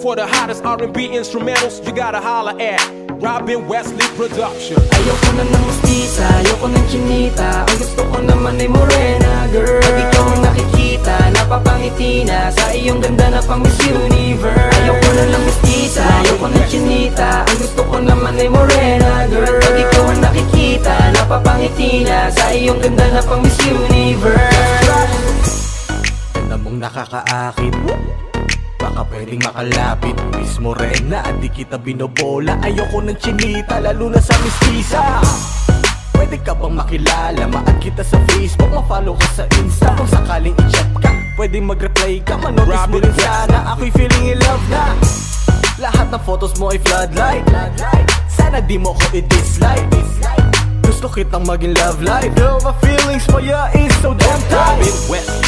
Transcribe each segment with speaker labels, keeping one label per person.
Speaker 1: For the hottest R&B instrumentals, you gotta holla at Robin Wesley Production.
Speaker 2: Ayoko na ng mestiza, ayoko ng chinita. Ang gusto ko naman ay morena, girl. Pag ikaw ang nakikita, napapangiti na sa iyong ganda na pang Miss Universe. Ayoko na ng mestiza, ayoko ng chinita. Ang gusto ko naman ay morena, girl. Pag ikaw ang nakikita, napapangiti na sa iyong ganda na pang Miss Universe.
Speaker 3: Ganda mong nakakaakit, baka pwedeng makalapit. Miss Morena at di kita binobola. Ayoko ng chinita, lalo na sa mistisa. Pwede ka bang makilala, ma-add kita sa Facebook, ma-follow ka sa Insta. Kung sakaling i-chat ka, pwedeng mag-reply ka, manotice mo rin sana. Ako'y feeling in love na. Lahat ng photos mo ay floodlight. Sana di mo ko i-dislike. Gusto kitang maging love life. Girl, my feelings for ya is so damn tight.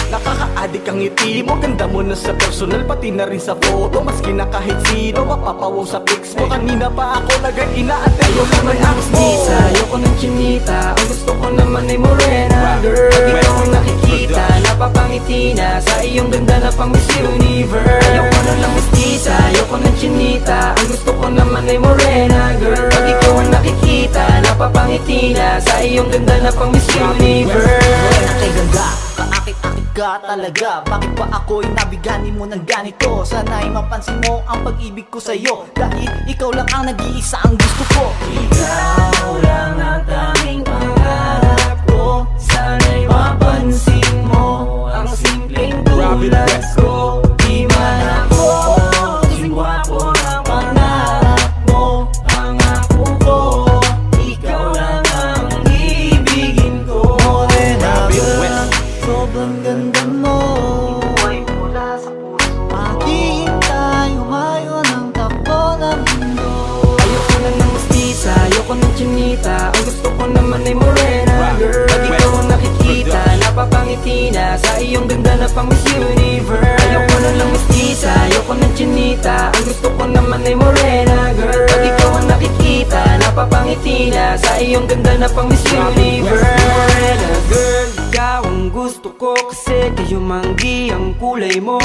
Speaker 3: Nakaka-addict ang ngiti mo, ganda mo na sa personal, pati na rin sa photo. Maski na kahit sino, mapapawaw sa pics mo. Kanina pa ako nag-inaantay ko na may acts mo.
Speaker 2: Ayoko ng chinita, ang gusto ko naman ay morena, girl. Pag ikaw ang nakikita, napapangiti na sa iyong ganda na pang Miss Universe. Ayoko na ng mestiza, ayoko ng chinita. Ang gusto ko naman ay morena, girl. Pag ikaw ang nakikita, napapangiti na sa iyong ganda na pang Miss Universe.
Speaker 4: Morena kay ganda, kaakit-akit ka talaga. Bakit ba ako'y nabigani mo ng ganito? Sana'y mapansin mo ang pag-ibig ko sa'yo, dahil ikaw lang ang nag-iisa ang gusto ko.
Speaker 2: Ikaw lang ang tanging pangarap ko. Sana'y mapansin mo ang simpleng tulad ko. Di man ako kasing gwapo ng pangarap mo. Pangako ko, ikaw lang ang ibigin ko. Morena girl, sobrang ganda mo. Buhay mula sa puso, maghihintay, humayo ng takbo ng mundo. Ayoko na ng mestiza, ayoko ng chinita. Ang gusto ko naman ay morena, girl. Pag ikaw ang nakikita, napapangiti na sa iyong ganda na pang Miss Universe. Ayoko na ng mestiza, ayoko ng chinita. Ang gusto ko naman ay morena, girl. Pag ikaw ang nakikita, napapangiti na sa iyong ganda na pang Miss Universe. Morena girl, ikaw ang gusto ko kasi kayo manggi ang kulay mo.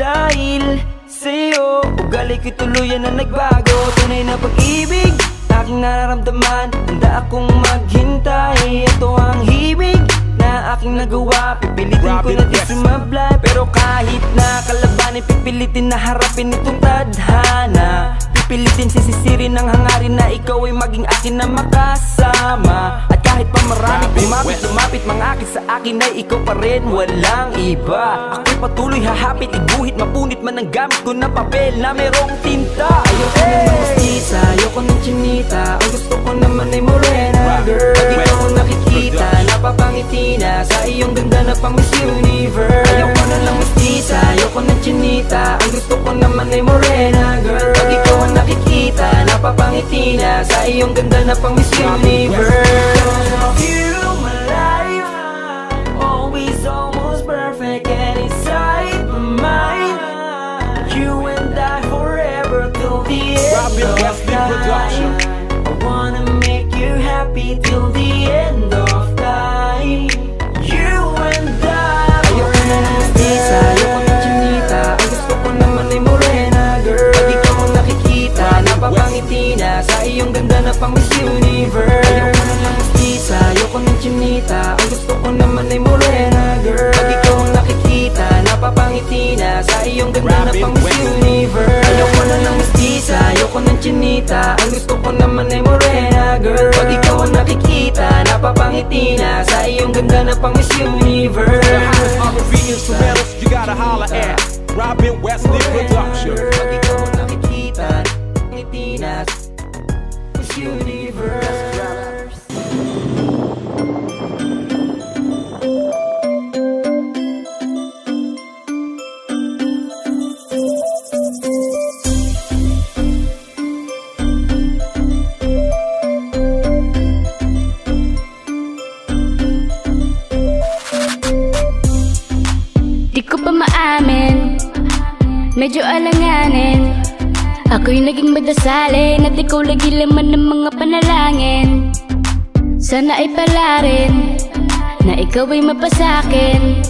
Speaker 2: Dahil sa'yo, ugali ko'y tuluyan na nagbago. Tunay na pag-ibig, aking nararamdaman. Handa akong maghintay, ito ang hibig na aking nagawa. Pipilitin ko na di sumablay, pero kahit na kalabanin, pipilitin na harapin itong tadhana. Pipilitin sisisirin ang hangarin na ikaw ay maging akin na makasama. At kahit pa marami lumapit mangakit sa akin ay ikaw pa rin, walang iba. Ako'y patuloy hahapit, iguhit, mapunit man ang gamit ko na papel na merong tinta. Ayoko ng mestiza, ayoko ng chinita. Ang gusto ko naman ay morena, girl. Pag ikaw ang nakikita, napapangiti na sa iyong ganda na pang Miss Universe. Ayoko na ng mestiza, ayoko ng chinita. Ang gusto ko naman ay morena, girl. Pag ikaw ang nakikita, napapangiti na sa iyong ganda na pang Miss Universe. You, my life, always almost perfect and inside my mind. You and I forever till the end
Speaker 1: Robin
Speaker 2: of
Speaker 1: Wesley Production.
Speaker 2: time. I wanna make you happy till the end of time. You and I. Ayoko na ng mestiza, ayoko ng chinita. Ang gusto ko naman ay morena, girl. Pag ikaw ang nakikita, napapangiti na sa iyong ganda na pang Miss Universe. Ayoko na ng mestiza, ayoko ng chinita. Ang gusto ko naman ay morena, girl. Pag ikaw ang nakikita, napapangiti na sa iyong ganda na pang Miss Universe. Ayoko na ng mestiza, ayoko ng chinita. Ang gusto ko naman ay morena, girl. Pag ikaw ang nakikita, napapangiti na sa iyong ganda na pang Miss Universe.
Speaker 1: The hottest R&B instrumentals, you gotta holla at Robin Wesley Production.
Speaker 2: Pag ikaw ang nakikita, ngiti na Miss Universe.
Speaker 5: Di ko pa maamin, medyo alanganin. Ako'y naging madasalin at ikaw lagi laman ng mga panalangin. Sana ay pala rin na ikaw ay mapasakin.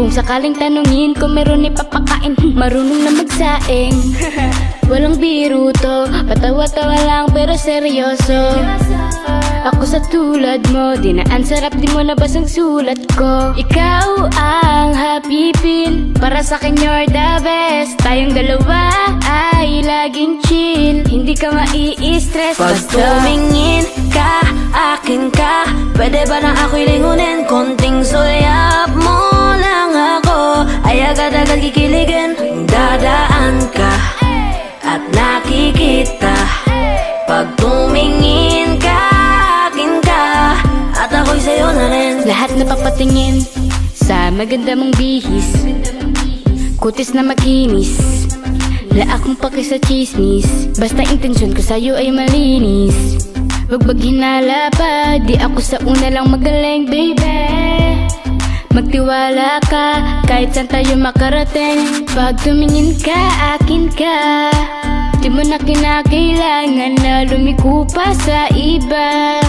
Speaker 5: Kung sakaling tanungin kung meron ipapakain, marunong na magsaing. Walang biro to, patawa-tawa lang pero seryoso. Ako sa tulad mo, dinaan sarap, di mo nabasang sulat ko. Ikaw ang happy pill, para sa'kin you're the best. Tayong dalawa ay laging chill, hindi ka mai-stress.
Speaker 2: Pag tumingin ka, akin ka, pwede ba na ako'y lingunin? Konting sulyap mo lang ako, ay agad-agad kikiligin. Dadaan ka at nakikita. Pag tumingin ka, akin ka, at ako'y sa'yo na rin.
Speaker 5: Lahat na papatingin sa maganda mong bihis, kutis na makinis, la akong paki sa chismis. Basta intensyon ko sa'yo ay malinis. Wag maghinala pa, di ako sa una lang magaling, baby. Magtiwala ka, kahit saan tayo makarating. Pag tumingin ka, akin ka, di mo na kinakailangan na lumiko pa sa iba.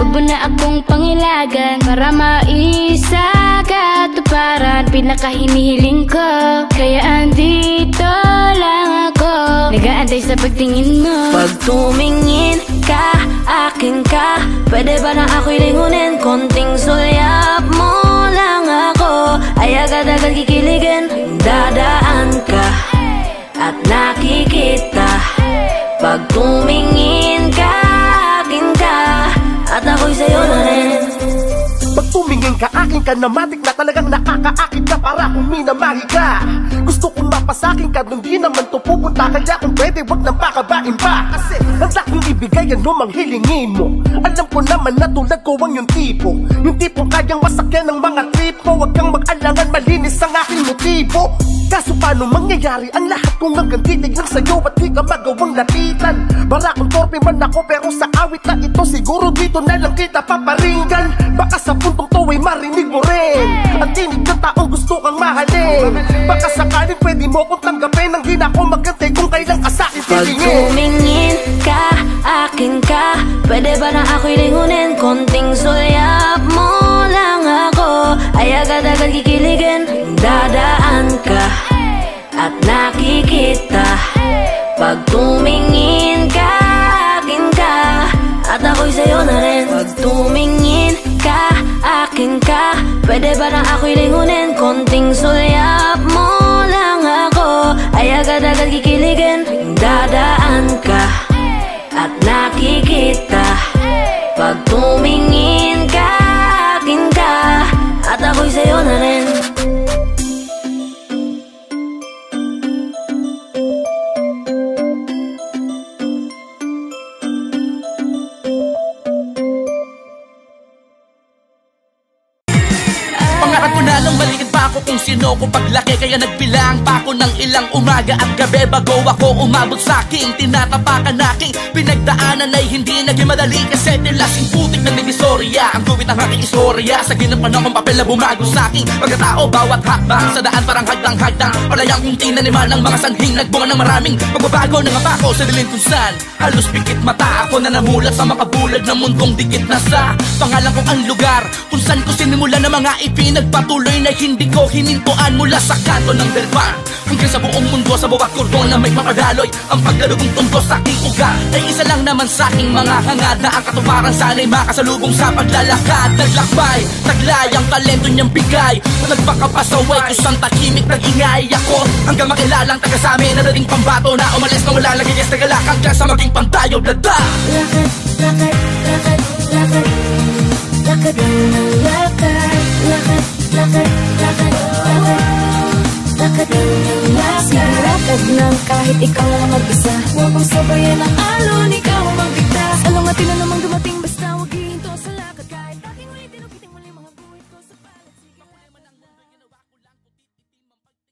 Speaker 5: Huwag mo na akong pangilagan para maisagatuparan pinakahinihiling ko. Kaya andito lang ako, nag-aantay sa pagtingin mo.
Speaker 2: Pag tumingin ka, akin ka, pwede ba na ako'y lingunin? Konting sulyap mo lang ako, ay agad-agad kikiligin. Dadaan ka at nakikita. Pag tumingin ka, akin ka, at ako'y sa'yo na rin.
Speaker 3: Pag tumingin ka, akin ka, namatik na talagang nakakaakit ka para kung minamahi ka. Gusto kong mapasakin ka, nung di naman to pupunta. Kaya kung pwede, wag nang pakabain pa. Kasi handa kong ibigay anumang hilingin mo. Alam ko naman na tulad ko ang yung tipo, yung tipong kayang masakyan ng mga trip mo. Wag kang mag-alangan, malinis ang aking motibo. Kaso paano mangyayari ang lahat kung hanggang titig lang sa'yo at di ka magawang lapitan? Bara kung torpe man ako, pero sa awit na ito siguro dito na lang kita paparinggan. Baka sa puntong to ay marinig mo rin ang tinig ng taong gusto kang mahalin. Baka sakaling pwede mo kong tanggapin nang di na ako magantay kung kailan ka sa'kin titingin.
Speaker 2: Pag tumingin ka, akin ka, pwede ba na ako'y lingunin? Konting sulyap mo lang ako, ay agad-agad kikiligin. Dadaan ka at nakikita. Pag tumingin ka, akin ka, at ako'y sa'yo na rin. Pag tumingin ka, akin ka, pwede ba na ako'y lingunin? Konting sulyap mo lang ako, ay agad-agad kikiligin. Dadaan ka at nakikita. Pag tumingin ka, akin ka, at ako'y sa'yo na rin.
Speaker 6: Kung sino ko paglaki, kaya nagbilang pa ako ng ilang umaga at gabi bago ako umabot sa'king tinatapakan aking pinagdaanan ay hindi naging madali. Kasi nilasing putik ng divisorya ang guwit ng aking istorya. Sa ginapan akong papel na bumago sa'king pagkatao, bawat hakbang sa daan parang hagdang-hagdang. Palayang kung tinaniman ng mga sanhing nagbunga ng maraming pagbabago. Nangapa ko sa dilim kung saan halos pikit mata ako na namulat sa makabulad ng mundong dikit na sa pangalan kong ang lugar kung saan ko sinimula ng mga ipinagpatuloy na hindi ko hinintuan mula sa kanto ng Delpan hanggang sa buong mundo, sa bawat kordon na may mapadaloy. Ang pagdarugong tundo sa aking ugat ay isa lang naman sa aking mga hangad na ang katuparan sana'y makasalubong sa paglalakad. Naglakbay, taglay ang talento niyang bigay na nagpakapasaway kung saan tahimik nag-ingay ako hanggang makilalang taga sa amin na dating pambato na umalis na wala nagigis na galak hanggang sa maging pantayo dada.
Speaker 2: Lakad, lakad, lakad, lakad, lakad ng lakad, lakad, lakad, lakad, lakad, lakad ng lakad. Lakad ng kahit ikaw lang mag-isa, huwag mong sabayan ang alon, ikaw mag